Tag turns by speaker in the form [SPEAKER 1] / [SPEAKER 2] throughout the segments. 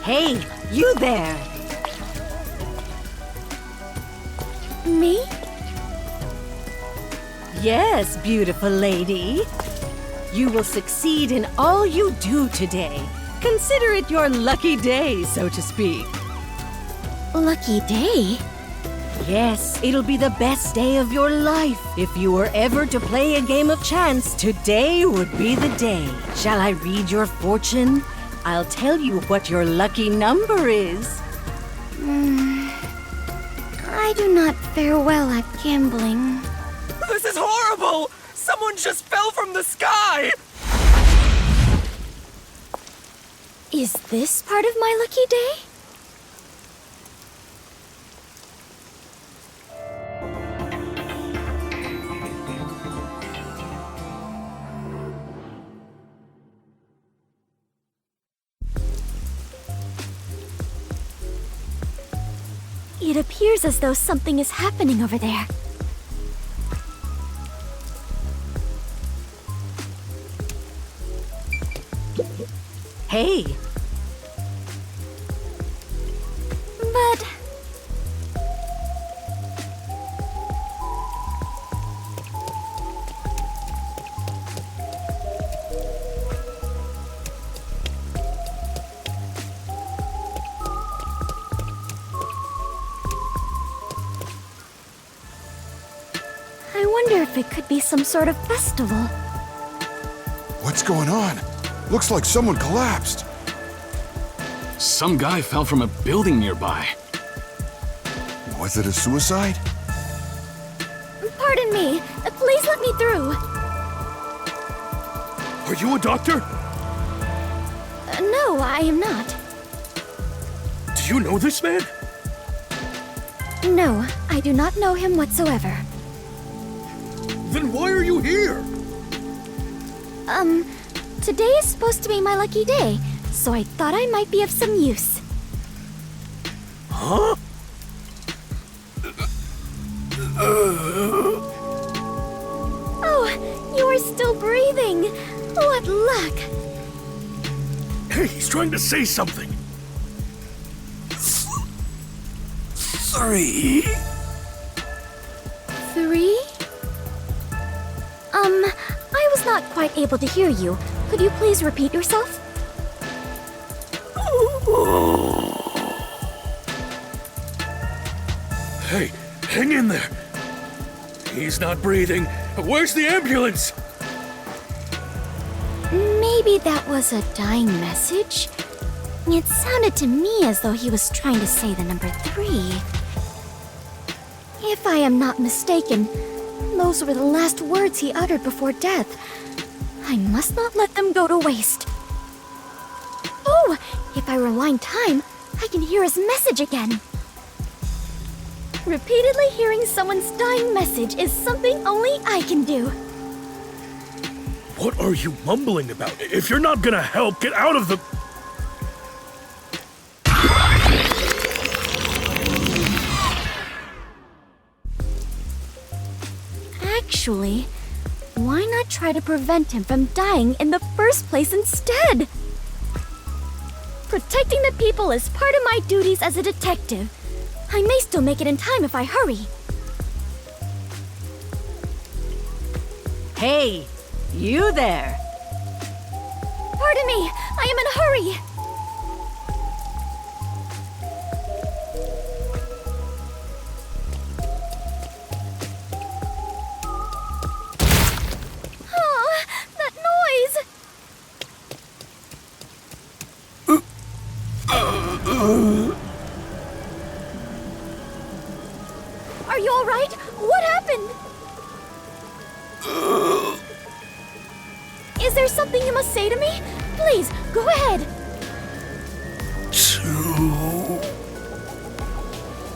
[SPEAKER 1] Hey, you there!
[SPEAKER 2] Me?
[SPEAKER 1] Yes, beautiful lady. You will succeed in all you do today. Consider it your lucky day, so to speak.
[SPEAKER 2] Lucky day?
[SPEAKER 1] Yes, it'll be the best day of your life. If you were ever to play a game of chance, today would be the day. Shall I read your fortune? I'll tell you what your lucky number is.
[SPEAKER 2] I do not fare well at gambling.
[SPEAKER 3] This is horrible! Someone just fell from the sky!
[SPEAKER 2] Is this part of my lucky day? It appears as though something is happening over there.
[SPEAKER 1] Hey,
[SPEAKER 2] But... I wonder if it could be some sort of festival.
[SPEAKER 4] What's going on? Looks like someone collapsed.
[SPEAKER 5] Some guy fell from a building nearby.
[SPEAKER 4] Was it a suicide?
[SPEAKER 2] Pardon me. Please let me through.
[SPEAKER 3] Are you a doctor?
[SPEAKER 2] No, I am not.
[SPEAKER 3] Do you know this man?
[SPEAKER 2] No, I do not know him whatsoever.
[SPEAKER 3] Then why are you here?
[SPEAKER 2] Today is supposed to be my lucky day, so I thought I might be of some use.
[SPEAKER 3] Huh?
[SPEAKER 2] Oh, you are still breathing. What luck.
[SPEAKER 3] Hey, he's trying to say something. 3?
[SPEAKER 2] 3? I was not quite able to hear you. Could you please repeat yourself?
[SPEAKER 3] Hey, hang in there. He's not breathing. Where's the ambulance?
[SPEAKER 2] Maybe that was a dying message? It sounded to me as though he was trying to say the number 3. If I am not mistaken, those were the last words he uttered before death. I must not let them go to waste. Oh, if I rewind time, I can hear his message again. Repeatedly hearing someone's dying message is something only I can do.
[SPEAKER 3] What are you mumbling about? If you're not gonna help, get out of the...
[SPEAKER 2] Actually, why not try to prevent him from dying in the first place instead? Protecting the people is part of my duties as a detective. I may still make it in time if I hurry.
[SPEAKER 1] hey, you there!
[SPEAKER 2] Pardon me, I am in a hurry. Oh, that noise! Are you all right? What happened? Is there something you must say to me? Please, go ahead.
[SPEAKER 3] 2.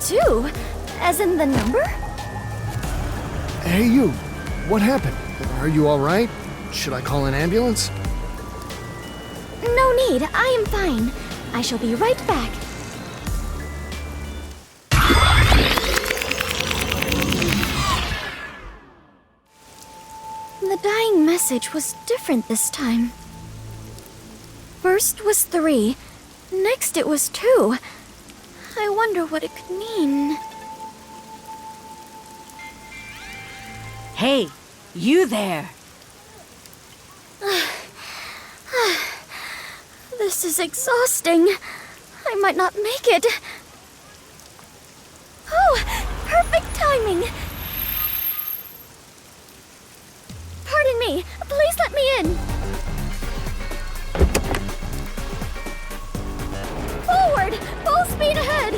[SPEAKER 2] 2? As in the number?
[SPEAKER 6] Hey, you. What happened? Are you all right? Should I call an ambulance?
[SPEAKER 2] No need. I am fine. I shall be right back. The dying message was different this time. First was 3, Next it was 2. I wonder what it could mean.
[SPEAKER 1] Hey, you there.
[SPEAKER 2] This is exhausting. I might not make it. Oh, perfect timing. Pardon me. Please let me in. Forward! Full speed ahead!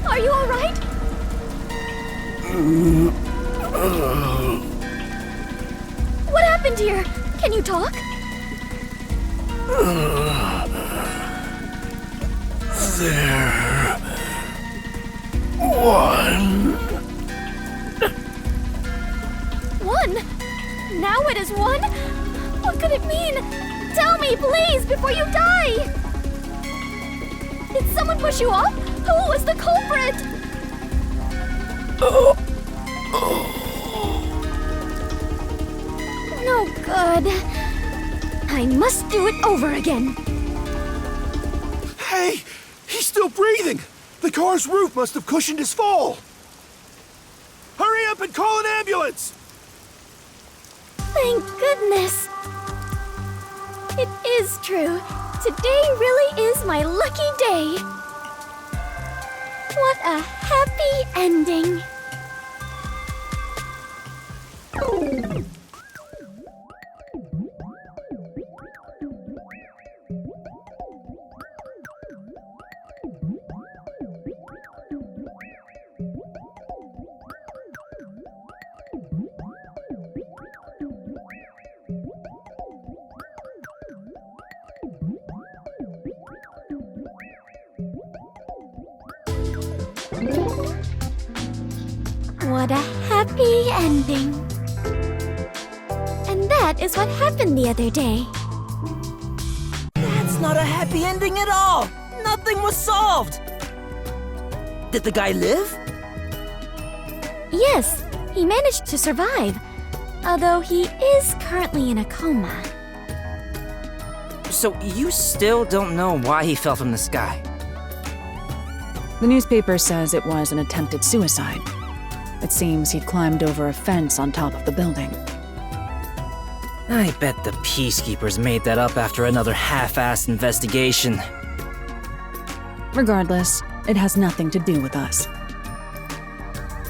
[SPEAKER 2] Are you all right? What happened here? Can you talk? One? Now it is 1? What could it mean? Tell me, please, before you die! Did someone push you off? Who was the culprit? No good. I must do it over again.
[SPEAKER 4] Hey! He's still breathing! The car's roof must have cushioned his fall! Hurry up and call an ambulance!
[SPEAKER 2] Thank goodness. It is true. Today really is my lucky day. What a happy ending. What a happy ending. And that is what happened the other day.
[SPEAKER 7] That's not a happy ending at all! Nothing was solved! Did the guy live?
[SPEAKER 2] Yes, he managed to survive, although he is currently in a coma.
[SPEAKER 7] So you still don't know why he fell from the sky?
[SPEAKER 8] The newspaper says it was an attempted suicide. It seems he'd climbed over a fence on top of the building.
[SPEAKER 7] I bet the peacekeepers made that up after another half-assed investigation.
[SPEAKER 8] Regardless, it has nothing to do with us.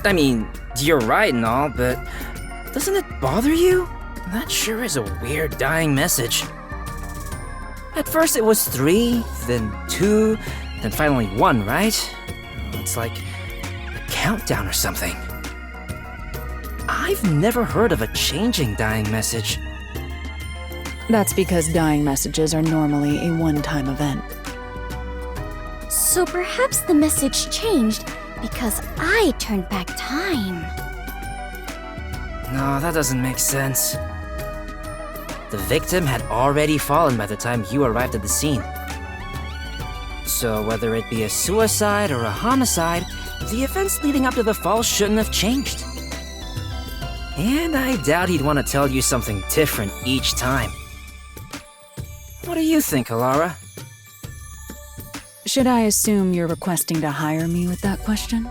[SPEAKER 7] I mean, you're right and all, but doesn't it bother you? That sure is a weird dying message. At first it was 3, then 2, then finally 1, right? It's like a countdown or something. I've never heard of a changing dying message.
[SPEAKER 8] That's because dying messages are normally a one-time event.
[SPEAKER 2] So perhaps the message changed because I turned back time.
[SPEAKER 7] No, that doesn't make sense. The victim had already fallen by the time you arrived at the scene. So whether it be a suicide or a homicide, the events leading up to the fall shouldn't have changed. And I doubt he'd want to tell you something different each time. What do you think, Halara?
[SPEAKER 8] Should I assume you're requesting to hire me with that question?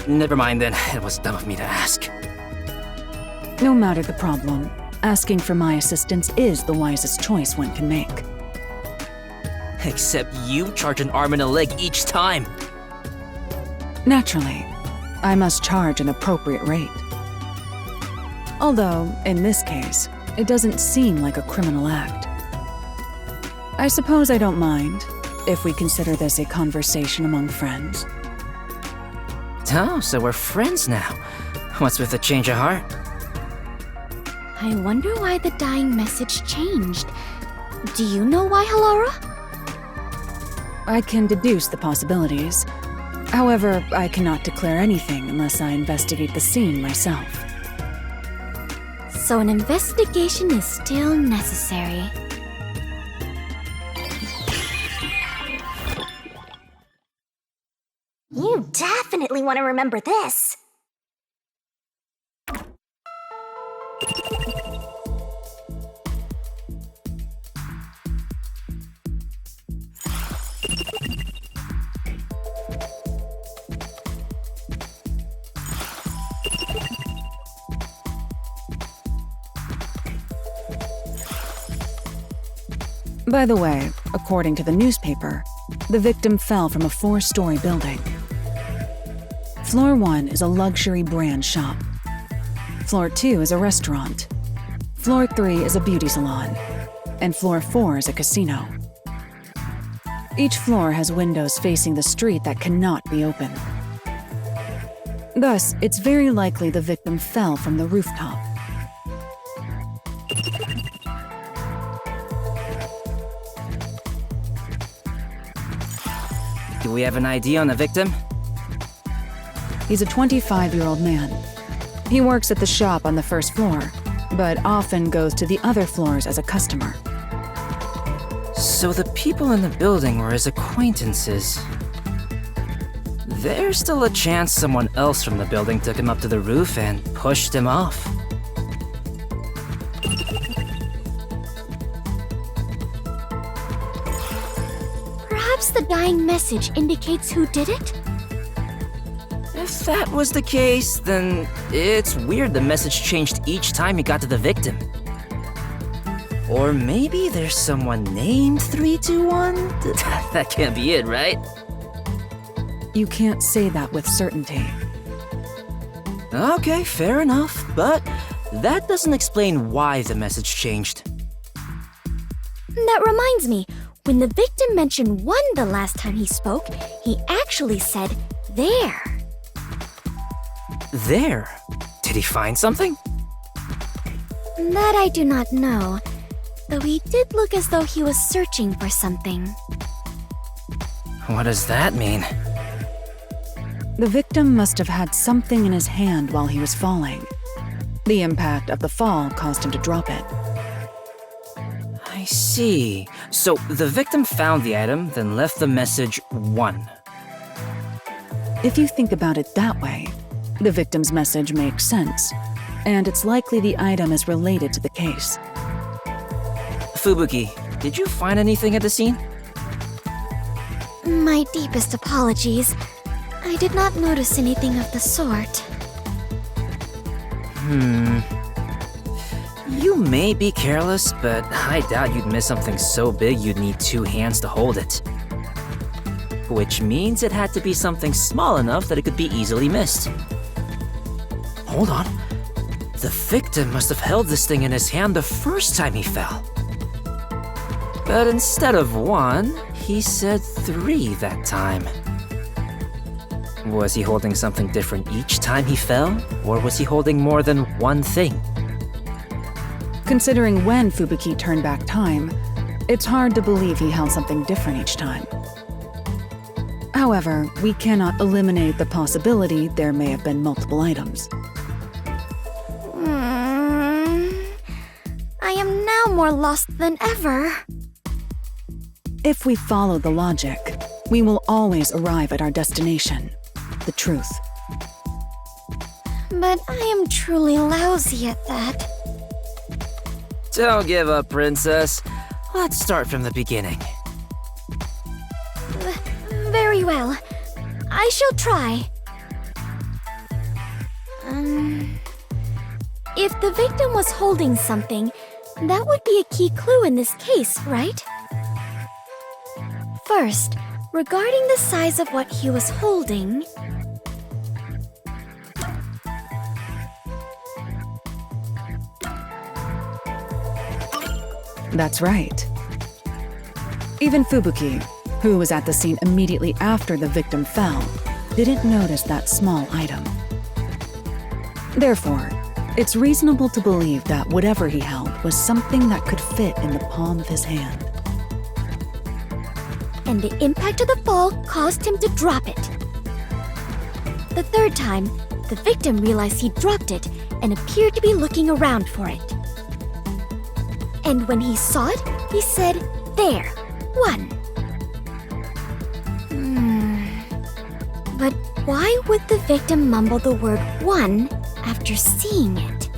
[SPEAKER 7] Never mind then. It was dumb of me to ask.
[SPEAKER 8] No matter the problem, asking for my assistance is the wisest choice one can make.
[SPEAKER 7] Except you charge an arm and a leg each time.
[SPEAKER 8] Naturally, I must charge an appropriate rate. Although, in this case, it doesn't seem like a criminal act. I suppose I don't mind, if we consider this a conversation among friends.
[SPEAKER 7] Oh, so we're friends now. What's with the change of heart?
[SPEAKER 2] I wonder why the dying message changed. Do you know why, Halara?
[SPEAKER 8] I can deduce the possibilities. However, I cannot declare anything unless I investigate the scene myself.
[SPEAKER 2] So an investigation is still necessary. definitely want to remember this.
[SPEAKER 8] By the way, according to the newspaper, the victim fell from a 4-story building. Floor 1 is a luxury brand shop. Floor 2 is a restaurant. Floor 3 is a beauty salon. And floor 4 is a casino. Each floor has windows facing the street that cannot be opened. Thus, it's very likely the victim fell from the rooftop.
[SPEAKER 7] Do we have an idea on the victim?
[SPEAKER 8] He's a 25-year-old man. He works at the shop on the first floor, but often goes to the other floors as a customer.
[SPEAKER 7] So the people in the building were his acquaintances. There's still a chance someone else from the building took him up to the roof and pushed him off.
[SPEAKER 2] Perhaps the dying message indicates who did it?
[SPEAKER 7] If that was the case, then it's weird the message changed each time he got to the victim. Or maybe there's someone named 321? That can't be it, right?
[SPEAKER 8] You can't say that with certainty.
[SPEAKER 7] Okay, fair enough, but that doesn't explain why the message changed.
[SPEAKER 2] That reminds me, when the victim mentioned 1 the last time he spoke, he actually said, there.
[SPEAKER 7] There? Did he find something?
[SPEAKER 2] That I do not know, though he did look as though he was searching for something.
[SPEAKER 7] What does that mean?
[SPEAKER 8] The victim must have had something in his hand while he was falling. The impact of the fall caused him to drop it.
[SPEAKER 7] I see. So the victim found the item, then left the message 1.
[SPEAKER 8] If you think about it that way, the victim's message makes sense, and it's likely the item is related to the case.
[SPEAKER 7] Fubuki, did you find anything at the scene?
[SPEAKER 2] My deepest apologies. I did not notice anything of the sort.
[SPEAKER 7] You may be careless, but I doubt you'd miss something so big you'd need 2 hands to hold it. Which means it had to be something small enough that it could be easily missed. Hold on. The victim must have held this thing in his hand the first time he fell. But instead of 1, he said 3 that time. Was he holding something different each time he fell, or was he holding more than 1 thing?
[SPEAKER 8] Considering when Fubuki turned back time, it's hard to believe he held something different each time. However, we cannot eliminate the possibility there may have been multiple items.
[SPEAKER 2] I am now more lost than ever.
[SPEAKER 8] If we follow the logic, we will always arrive at our destination, the truth.
[SPEAKER 2] But I am truly lousy at that.
[SPEAKER 7] Don't give up, princess. Let's start from the beginning.
[SPEAKER 2] Very well. I shall try. If the victim was holding something, that would be a key clue in this case, right? First, regarding the size of what he was holding...
[SPEAKER 8] That's right. Even Fubuki, who was at the scene immediately after the victim fell, didn't notice that small item. Therefore, it's reasonable to believe that whatever he held was something that could fit in the palm of his hand.
[SPEAKER 2] And the impact of the fall caused him to drop it. The third time, the victim realized he dropped it and appeared to be looking around for it. And when he saw it, he said, there, 1. But why would the victim mumble the word 1 after seeing it?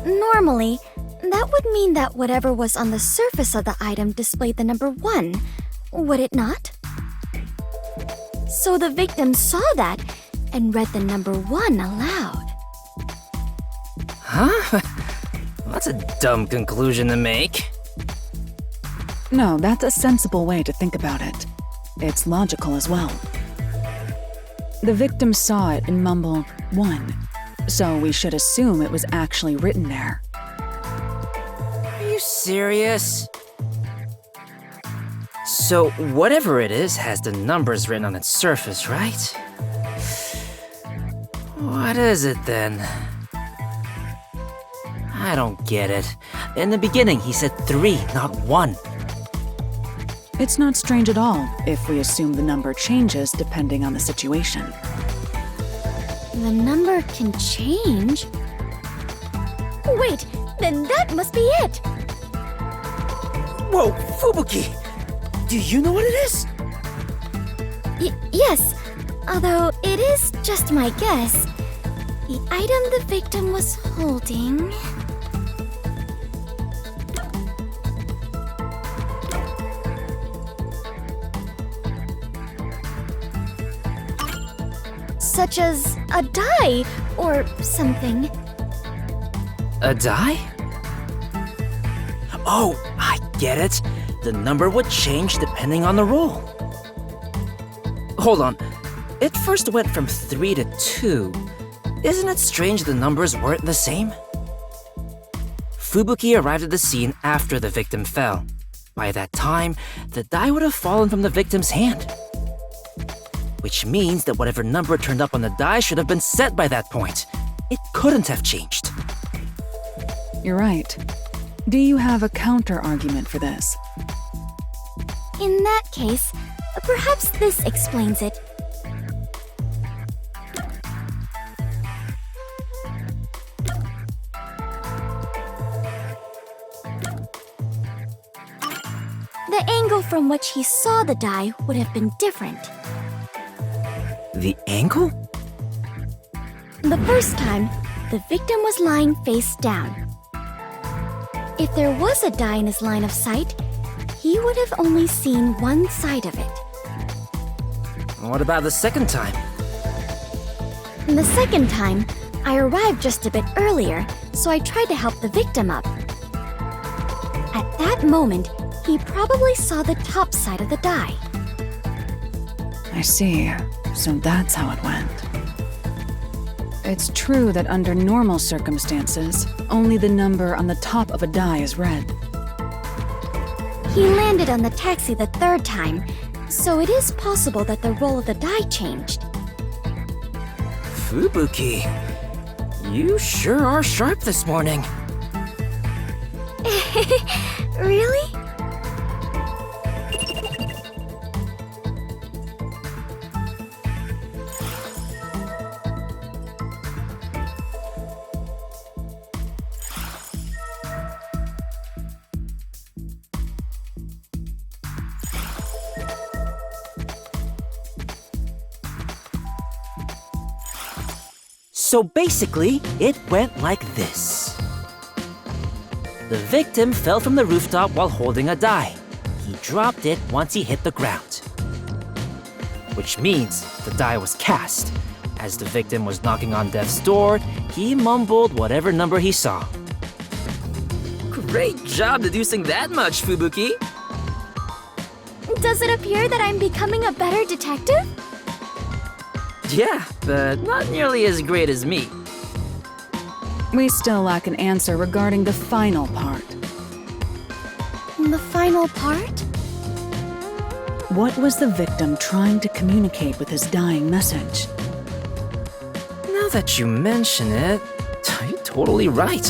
[SPEAKER 2] Normally, that would mean that whatever was on the surface of the item displayed the number 1, would it not? So the victim saw that and read the number 1 aloud.
[SPEAKER 7] Huh? That's a dumb conclusion to make.
[SPEAKER 8] No, that's a sensible way to think about it. It's logical as well. The victim saw it and mumbled 1, so we should assume it was actually written there.
[SPEAKER 7] Are you serious? So whatever it is has the numbers written on its surface, right? What is it then? I don't get it. In the beginning, he said 3, not 1.
[SPEAKER 8] It's not strange at all if we assume the number changes depending on the situation.
[SPEAKER 2] The number can change? Wait, then that must be it!
[SPEAKER 7] Whoa, Fubuki! Do you know what it is?
[SPEAKER 2] Yes, although it is just my guess. The item the victim was holding... such as a die or something.
[SPEAKER 7] A die? Oh, I get it. The number would change depending on the roll. Hold on. It first went from 3 to 2. Isn't it strange the numbers weren't the same? Fubuki arrived at the scene after the victim fell. By that time, the die would have fallen from the victim's hand. Which means that whatever number turned up on the die should have been set by that point. It couldn't have changed.
[SPEAKER 8] You're right. Do you have a counter-argument for this?
[SPEAKER 2] In that case, perhaps this explains it. The angle from which he saw the die would have been different.
[SPEAKER 7] The angle?
[SPEAKER 2] The first time, the victim was lying face down. If there was a die in his line of sight, he would have only seen one side of it.
[SPEAKER 7] What about the second time?
[SPEAKER 2] The second time, I arrived just a bit earlier, so I tried to help the victim up. At that moment, he probably saw the top side of the die.
[SPEAKER 8] I see. So that's how it went. It's true that under normal circumstances, only the number on the top of a die is read.
[SPEAKER 2] He landed on the taxi the third time, so it is possible that the roll of the die changed.
[SPEAKER 7] Fubuki, you sure are sharp this morning.
[SPEAKER 2] Really?
[SPEAKER 7] So basically, it went like this. The victim fell from the rooftop while holding a die. He dropped it once he hit the ground. Which means the die was cast. As the victim was knocking on death's door, he mumbled whatever number he saw. Great job deducing that much, Fubuki!
[SPEAKER 2] Does it appear that I'm becoming a better detective?
[SPEAKER 7] Yeah, but not nearly as great as me.
[SPEAKER 8] We still lack an answer regarding the final part.
[SPEAKER 2] The final part?
[SPEAKER 8] What was the victim trying to communicate with his dying message?
[SPEAKER 7] Now that you mention it, you're totally right.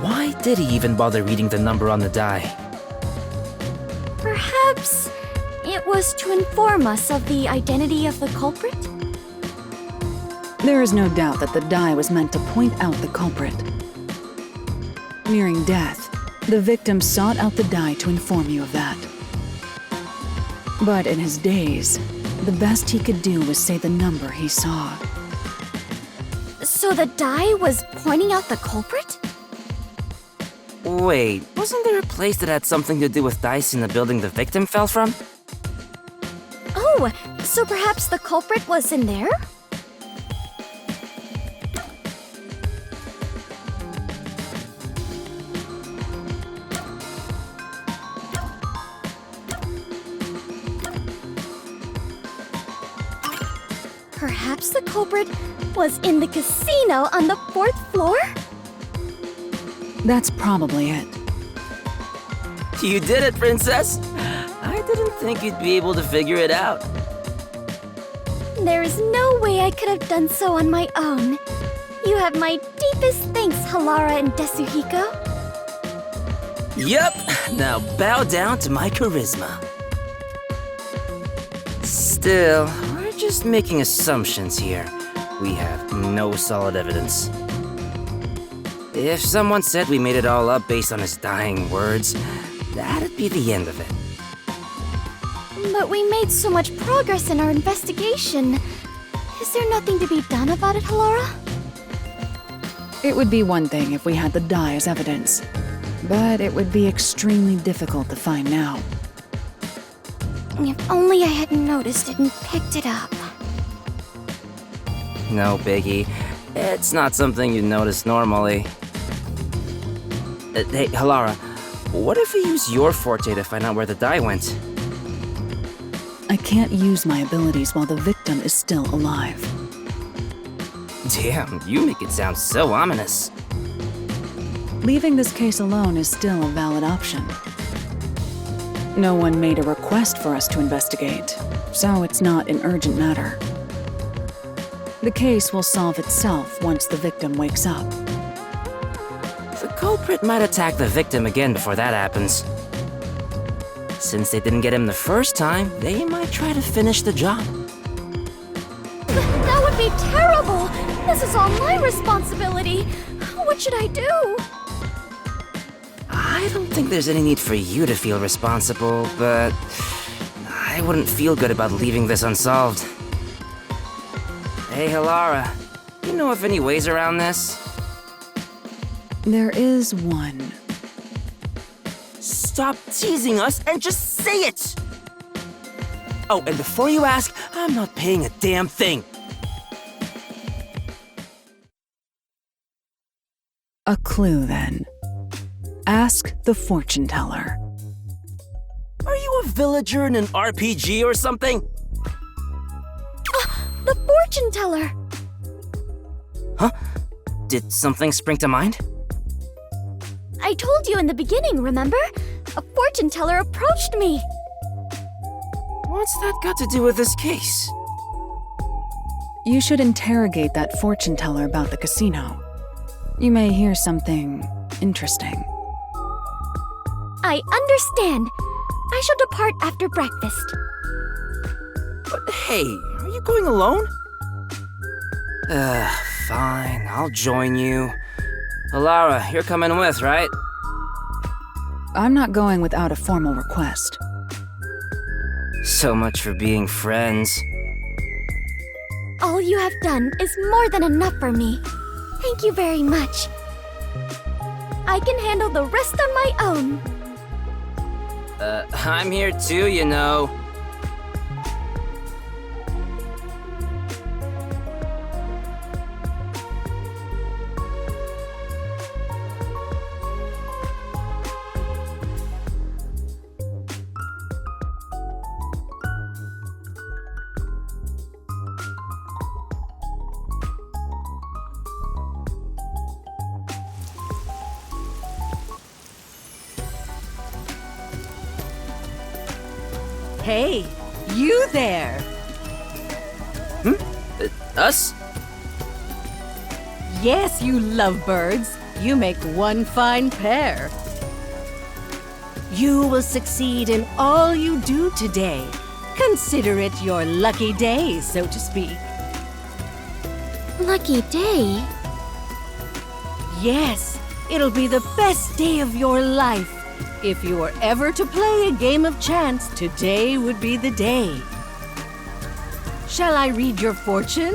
[SPEAKER 7] Why did he even bother reading the number on the die?
[SPEAKER 2] Perhaps it was to inform us of the identity of the culprit?
[SPEAKER 8] There is no doubt that the die was meant to point out the culprit. Nearing death, the victim sought out the die to inform you of that. But in his daze, the best he could do was say the number he saw.
[SPEAKER 2] So the die was pointing out the culprit?
[SPEAKER 7] Wait, wasn't there a place that had something to do with dice in the building the victim fell from?
[SPEAKER 2] Oh, so perhaps the culprit was in there? Perhaps the culprit was in the casino on the 4th floor?
[SPEAKER 8] That's probably it.
[SPEAKER 7] You did it, Princess! I didn't think you'd be able to figure it out.
[SPEAKER 2] There is no way I could have done so on my own. You have my deepest thanks, Halara and Desuhiko.
[SPEAKER 7] Yup! Now bow down to my charisma. Still, we're just making assumptions here. We have no solid evidence. If someone said we made it all up based on his dying words, that'd be the end of it.
[SPEAKER 2] But we made so much progress in our investigation. Is there nothing to be done about it, Halara?
[SPEAKER 8] It would be one thing if we had the die as evidence, but it would be extremely difficult to find now.
[SPEAKER 2] If only I had noticed it and picked it up.
[SPEAKER 7] No biggie. It's not something you'd notice normally. Hey, Halara, what if we use your forte to find out where the die went?
[SPEAKER 8] I can't use my abilities while the victim is still alive.
[SPEAKER 7] Damn, you make it sound so ominous.
[SPEAKER 8] Leaving this case alone is still a valid option. No one made a request for us to investigate, so it's not an urgent matter. The case will solve itself once the victim wakes up.
[SPEAKER 7] The culprit might attack the victim again before that happens. Since they didn't get him the first time, they might try to finish the job.
[SPEAKER 2] That would be terrible! This is all my responsibility! What should I do?
[SPEAKER 7] I don't think there's any need for you to feel responsible, but I wouldn't feel good about leaving this unsolved. Hey, Halara, you know of any ways around this?
[SPEAKER 8] There is one.
[SPEAKER 7] Stop teasing us and just say it! Oh, and before you ask, I'm not paying a damn thing.
[SPEAKER 8] A clue, then. Ask the fortune teller.
[SPEAKER 7] Are you a villager in an RPG or something?
[SPEAKER 2] The fortune teller!
[SPEAKER 7] Huh? Did something spring to mind?
[SPEAKER 2] I told you in the beginning, remember? A fortune teller approached me.
[SPEAKER 7] What's that got to do with this case?
[SPEAKER 8] You should interrogate that fortune teller about the casino. You may hear something interesting.
[SPEAKER 2] I understand. I shall depart after breakfast.
[SPEAKER 7] But hey, are you going alone? Fine, I'll join you. Halara, you're coming with, right?
[SPEAKER 8] I'm not going without a formal request.
[SPEAKER 7] So much for being friends.
[SPEAKER 2] All you have done is more than enough for me. Thank you very much. I can handle the rest on my own.
[SPEAKER 7] I'm here too, you know.
[SPEAKER 1] Hey, you there!
[SPEAKER 7] Us?
[SPEAKER 1] Yes, you lovebirds. You make one fine pair. You will succeed in all you do today. Consider it your lucky day, so to speak.
[SPEAKER 2] Lucky day?
[SPEAKER 1] Yes, it'll be the best day of your life. If you were ever to play a game of chance, today would be the day. Shall I read your fortune?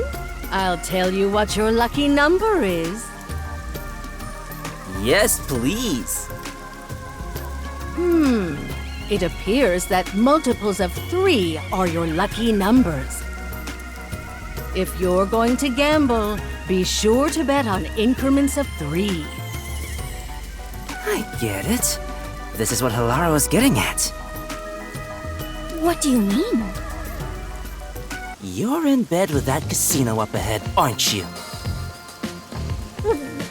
[SPEAKER 1] I'll tell you what your lucky number is.
[SPEAKER 7] Yes, please.
[SPEAKER 1] It appears that multiples of 3 are your lucky numbers. If you're going to gamble, be sure to bet on increments of 3.
[SPEAKER 7] I get it. This is what Halara was getting at.
[SPEAKER 2] What do you mean?
[SPEAKER 7] You're in bed with that casino up ahead, aren't you?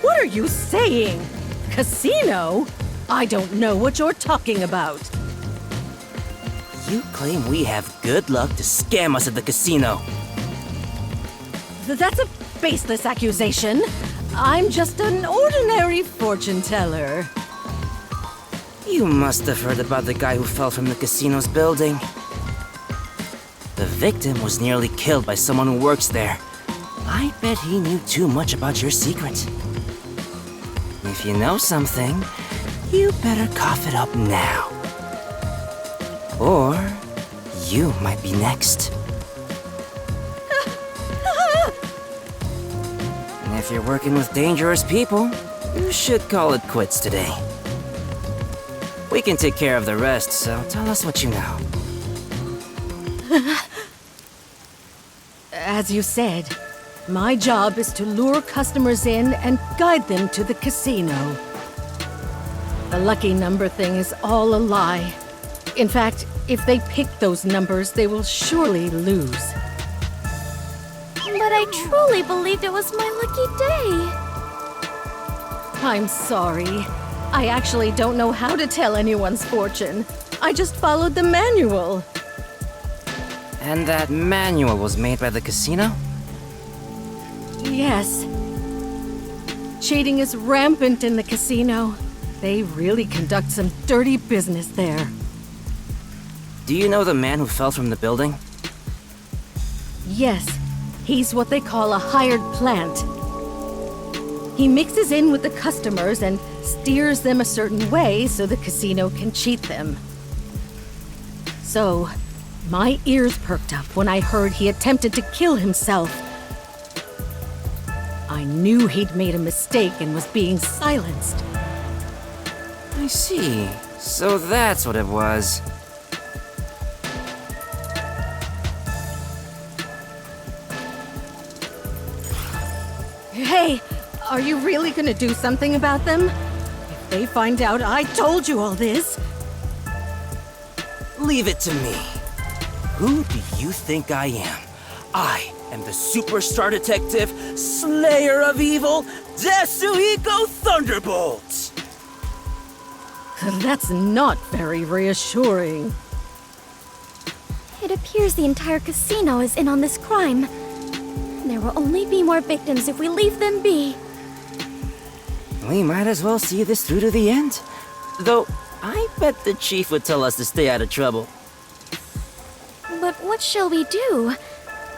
[SPEAKER 1] What are you saying? Casino? I don't know what you're talking about.
[SPEAKER 7] You claim we have good luck to scam us at the casino.
[SPEAKER 1] That's a baseless accusation. I'm just an ordinary fortune teller.
[SPEAKER 7] You must have heard about the guy who fell from the casino's building. The victim was nearly killed by someone who works there. I bet he knew too much about your secret. If you know something, you better cough it up now. Or you might be next. And if you're working with dangerous people, you should call it quits today. We can take care of the rest, so tell us what you know.
[SPEAKER 1] As you said, my job is to lure customers in and guide them to the casino. The lucky number thing is all a lie. In fact, if they pick those numbers, they will surely lose.
[SPEAKER 2] But I truly believed it was my lucky day.
[SPEAKER 1] I'm sorry. I actually don't know how to tell anyone's fortune. I just followed the manual.
[SPEAKER 7] And that manual was made by the casino?
[SPEAKER 1] Yes. Cheating is rampant in the casino. They really conduct some dirty business there.
[SPEAKER 7] Do you know the man who fell from the building?
[SPEAKER 1] Yes, he's what they call a hired plant. He mixes in with the customers and steers them a certain way so the casino can cheat them. So, my ears perked up when I heard he attempted to kill himself. I knew he'd made a mistake and was being silenced.
[SPEAKER 7] I see. So that's what it was.
[SPEAKER 1] Hey, are you really gonna do something about them? If they find out I told you all this...
[SPEAKER 7] Leave it to me. Who do you think I am? I am the superstar detective, slayer of evil, Desuhiko Thunderbolt!
[SPEAKER 1] That's not very reassuring.
[SPEAKER 2] It appears the entire casino is in on this crime. There will only be more victims if we leave them be.
[SPEAKER 7] We might as well see this through to the end. Though, I bet the chief would tell us to stay out of trouble.
[SPEAKER 2] But what shall we do?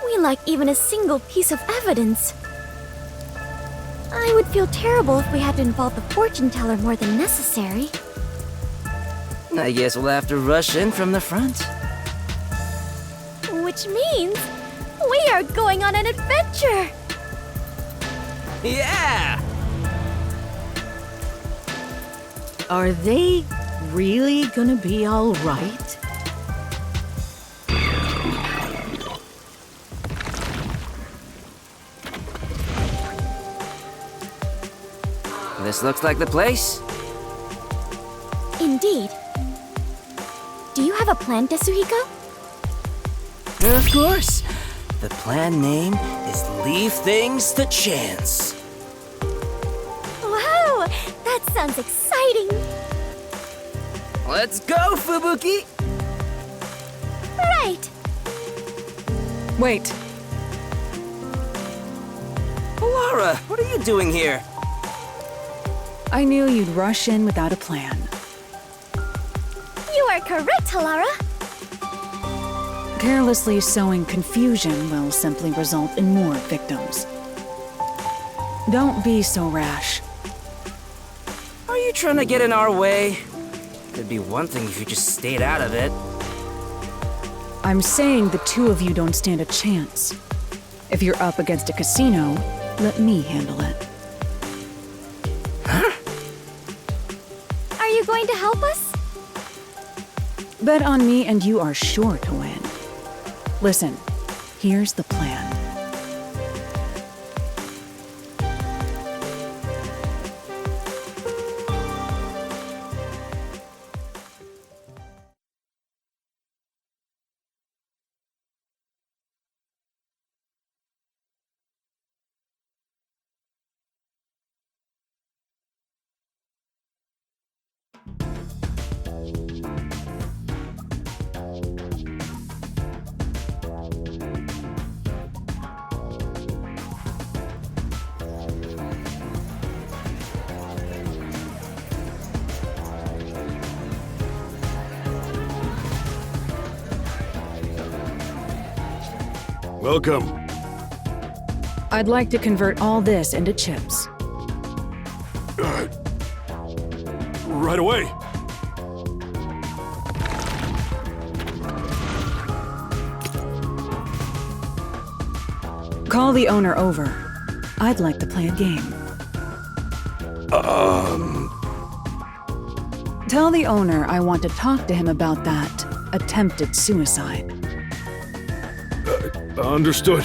[SPEAKER 2] We lack even a single piece of evidence. I would feel terrible if we had to involve the fortune teller more than necessary.
[SPEAKER 7] I guess we'll have to rush in from the front.
[SPEAKER 2] Which means we are going on an adventure!
[SPEAKER 7] Yeah!
[SPEAKER 1] Are they really gonna be all right?
[SPEAKER 7] This looks like the place.
[SPEAKER 2] Indeed. Do you have a plan, Desuhiko?
[SPEAKER 7] Of course. The plan name is Leave Things to Chance.
[SPEAKER 2] Wow! That sounds exciting!
[SPEAKER 7] Let's go, Fubuki!
[SPEAKER 2] Right!
[SPEAKER 8] Wait,
[SPEAKER 7] Halara, what are you doing here?
[SPEAKER 8] I knew you'd rush in without a plan.
[SPEAKER 2] You are correct, Halara!
[SPEAKER 8] Carelessly sowing confusion will simply result in more victims. Don't be so rash.
[SPEAKER 7] Are you trying to get in our way? It'd be one thing if you just stayed out of it.
[SPEAKER 8] I'm saying the two of you don't stand a chance. If you're up against a casino, let me handle it.
[SPEAKER 2] Are you going to help us?
[SPEAKER 8] Bet on me and you are sure to win. Listen, here's the plan.
[SPEAKER 4] Welcome.
[SPEAKER 8] I'd like to convert all this into chips.
[SPEAKER 4] Right away.
[SPEAKER 8] Call the owner over. I'd like to play a game. Tell the owner I want to talk to him about that attempted suicide.
[SPEAKER 4] Understood.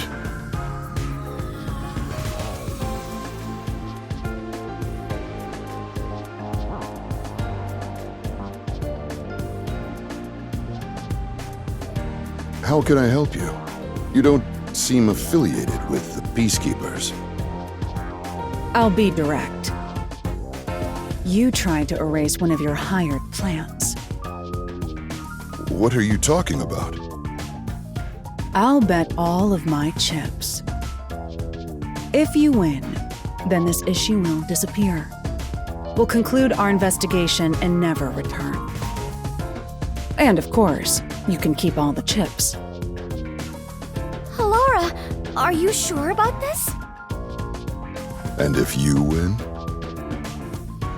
[SPEAKER 9] How can I help you? You don't seem affiliated with the Peacekeepers.
[SPEAKER 8] I'll be direct. You tried to erase one of your hired plants.
[SPEAKER 9] What are you talking about?
[SPEAKER 8] I'll bet all of my chips. If you win, then this issue will disappear. We'll conclude our investigation and never return. And of course, you can keep all the chips.
[SPEAKER 2] Halara, are you sure about this?
[SPEAKER 9] And if you win?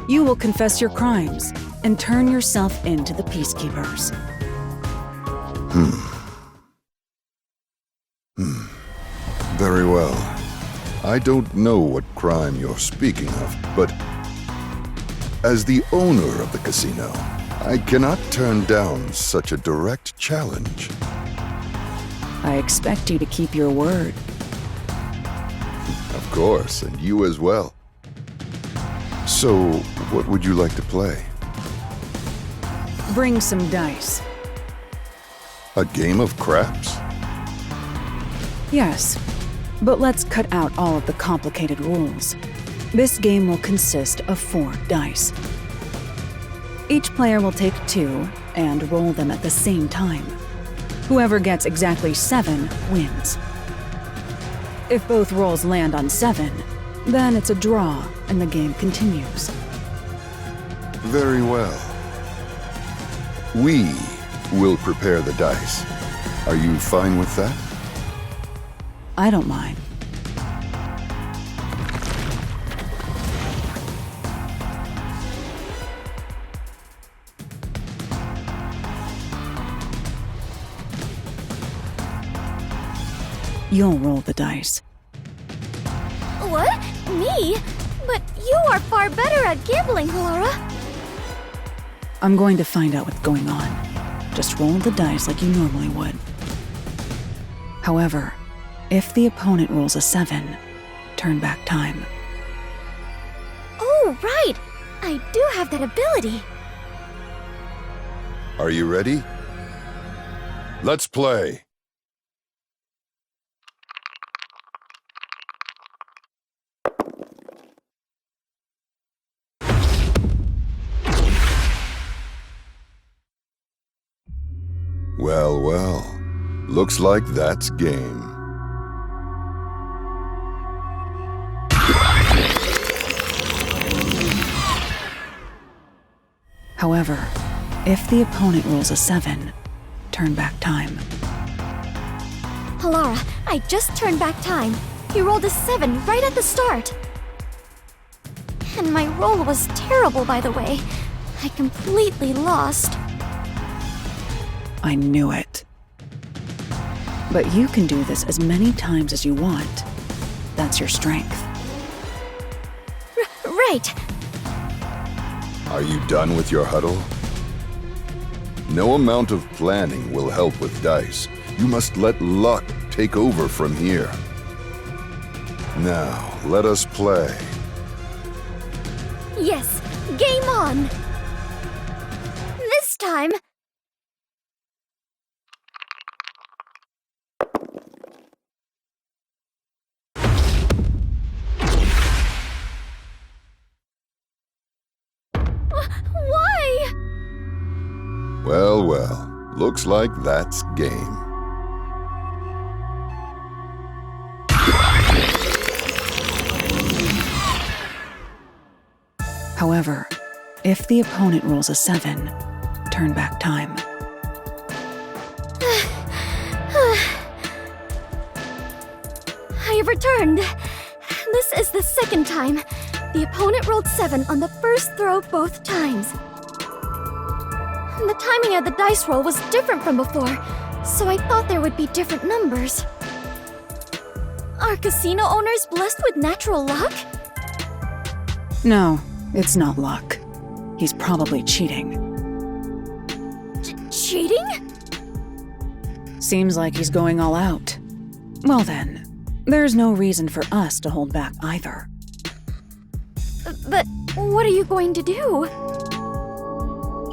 [SPEAKER 8] You will confess your crimes and turn yourself into the Peacekeepers.
[SPEAKER 9] Very well. I don't know what crime you're speaking of, but as the owner of the casino, I cannot turn down such a direct challenge.
[SPEAKER 8] I expect you to keep your word.
[SPEAKER 9] Of course, and you as well. So, what would you like to play?
[SPEAKER 8] Bring some dice.
[SPEAKER 9] A game of craps?
[SPEAKER 8] Yes, but let's cut out all of the complicated rules. This game will consist of 4 dice. Each player will take 2 and roll them at the same time. Whoever gets exactly 7 wins. If both rolls land on 7, then it's a draw and the game continues.
[SPEAKER 9] Very well. We will prepare the dice. Are you fine with that?
[SPEAKER 8] I don't mind. You'll roll the dice.
[SPEAKER 2] What? Me? But you are far better at gambling, Halara.
[SPEAKER 8] I'm going to find out what's going on. Just roll the dice like you normally would. However, if the opponent rolls a 7, turn back time.
[SPEAKER 2] Oh, right. I do have that ability.
[SPEAKER 9] Are you ready? Let's play. Well, well. Looks like that's game.
[SPEAKER 8] However, if the opponent rolls a 7, turn back time.
[SPEAKER 2] Halara, I just turned back time. You rolled a 7 right at the start. And my roll was terrible, by the way. I completely lost.
[SPEAKER 8] I knew it. But you can do this as many times as you want. That's your strength.
[SPEAKER 2] Right.
[SPEAKER 9] Are you done with your huddle? No amount of planning will help with dice. You must let luck take over from here. Now, let us play.
[SPEAKER 2] Yes, game on! This time... Why?
[SPEAKER 9] Well, well, looks like that's game.
[SPEAKER 8] However, if the opponent rolls a 7, turn back time.
[SPEAKER 2] I have returned. This is the second time. The opponent rolled 7 on the first throw both times. The timing of the dice roll was different from before, so I thought there would be different numbers. Are casino owners blessed with natural luck?
[SPEAKER 8] No, it's not luck. He's probably cheating.
[SPEAKER 2] Cheating?
[SPEAKER 8] Seems like he's going all out. Well then, there's no reason for us to hold back either.
[SPEAKER 2] But what are you going to do?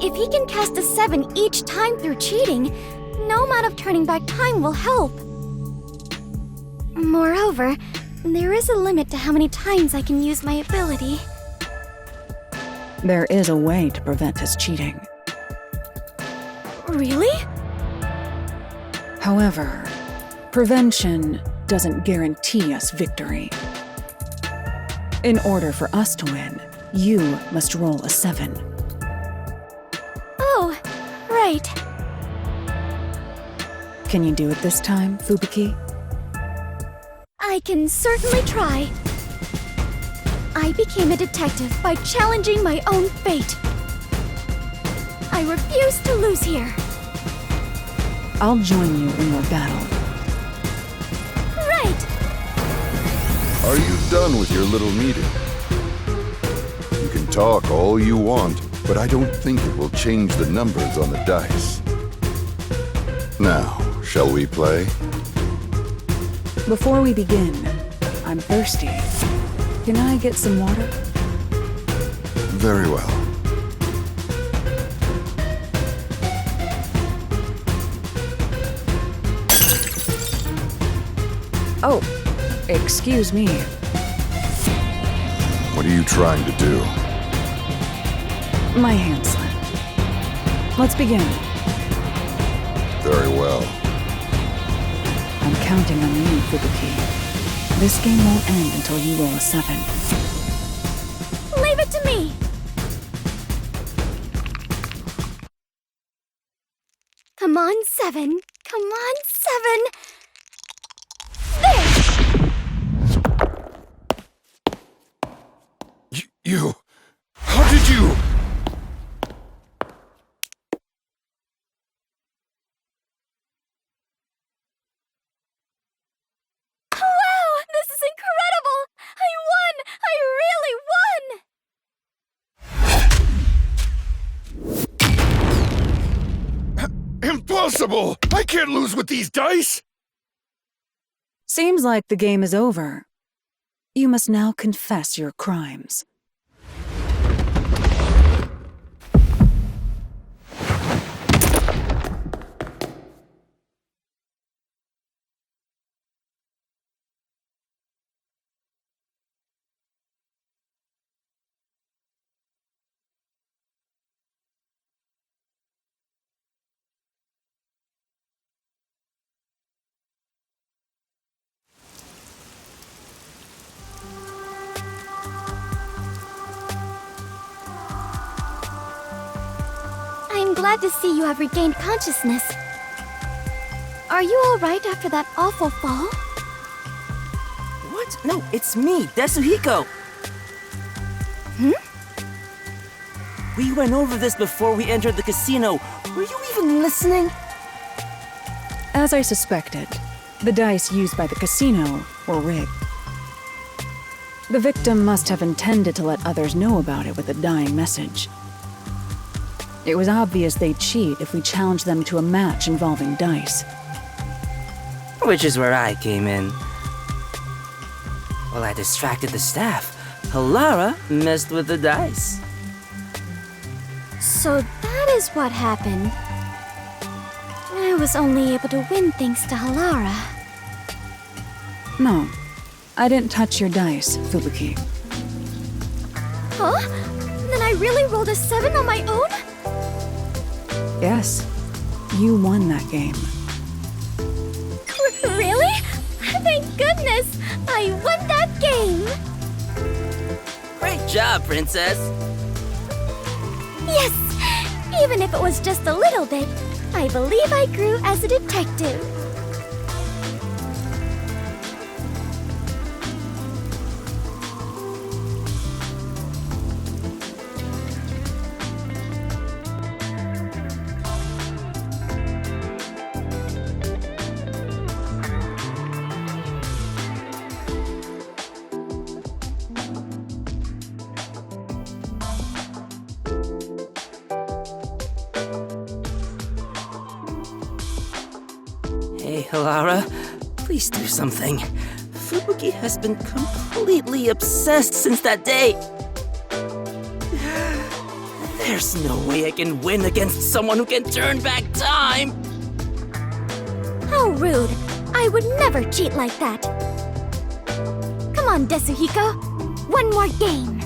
[SPEAKER 2] If he can cast a 7 each time through cheating, no amount of turning back time will help. Moreover, there is a limit to how many times I can use my ability.
[SPEAKER 8] There is a way to prevent his cheating.
[SPEAKER 2] Really?
[SPEAKER 8] However, prevention doesn't guarantee us victory. In order for us to win, you must roll a 7.
[SPEAKER 2] Oh, right.
[SPEAKER 8] Can you do it this time, Fubuki?
[SPEAKER 2] I can certainly try. I became a detective by challenging my own fate. I refuse to lose here.
[SPEAKER 8] I'll join you in your battle.
[SPEAKER 2] Right!
[SPEAKER 9] Are you done with your little meeting? You can talk all you want, but I don't think it will change the numbers on the dice. Now, shall we play?
[SPEAKER 8] Before we begin, I'm thirsty. Can I get some water?
[SPEAKER 9] Very well.
[SPEAKER 8] Oh, excuse me.
[SPEAKER 9] What are you trying to do?
[SPEAKER 8] My hand slipped. Let's begin.
[SPEAKER 9] Very well.
[SPEAKER 8] I'm counting on you, Fubuki. This game won't end until you roll a 7.
[SPEAKER 2] Leave it to me! Come on, 7. Come on, 7. There!
[SPEAKER 4] You... How did you...
[SPEAKER 2] Wow! This is incredible! I really won!
[SPEAKER 4] Impossible! I can't lose with these dice!
[SPEAKER 8] Seems like the game is over. You must now confess your crimes.
[SPEAKER 2] I'm glad to see you have regained consciousness. Are you alright after that awful fall?
[SPEAKER 10] What? No, it's me, Tetsuhiko. We went over this before we entered the casino. Were you even listening?
[SPEAKER 8] As I suspected, the dice used by the casino were rigged. The victim must have intended to let others know about it with a dying message. It was obvious they'd cheat if we challenged them to a match involving dice.
[SPEAKER 10] Which is where I came in. While I distracted the staff, Halara messed with the dice.
[SPEAKER 2] So that is what happened. I was only able to win thanks to Halara.
[SPEAKER 8] No, I didn't touch your dice, Fubuki.
[SPEAKER 2] Huh? Then I really rolled a 7 on my own?
[SPEAKER 8] Yes, you won that game.
[SPEAKER 2] Really? Thank goodness! I won that game!
[SPEAKER 10] Great job, Princess!
[SPEAKER 2] Yes! Even if it was just a little bit, I believe I grew as a detective.
[SPEAKER 10] Hey, Halara, please do something. Fubuki has been completely obsessed since that day. There's no way I can win against someone who can turn back time.
[SPEAKER 2] How rude! I would never cheat like that. Come on, Desuhiko. One more game.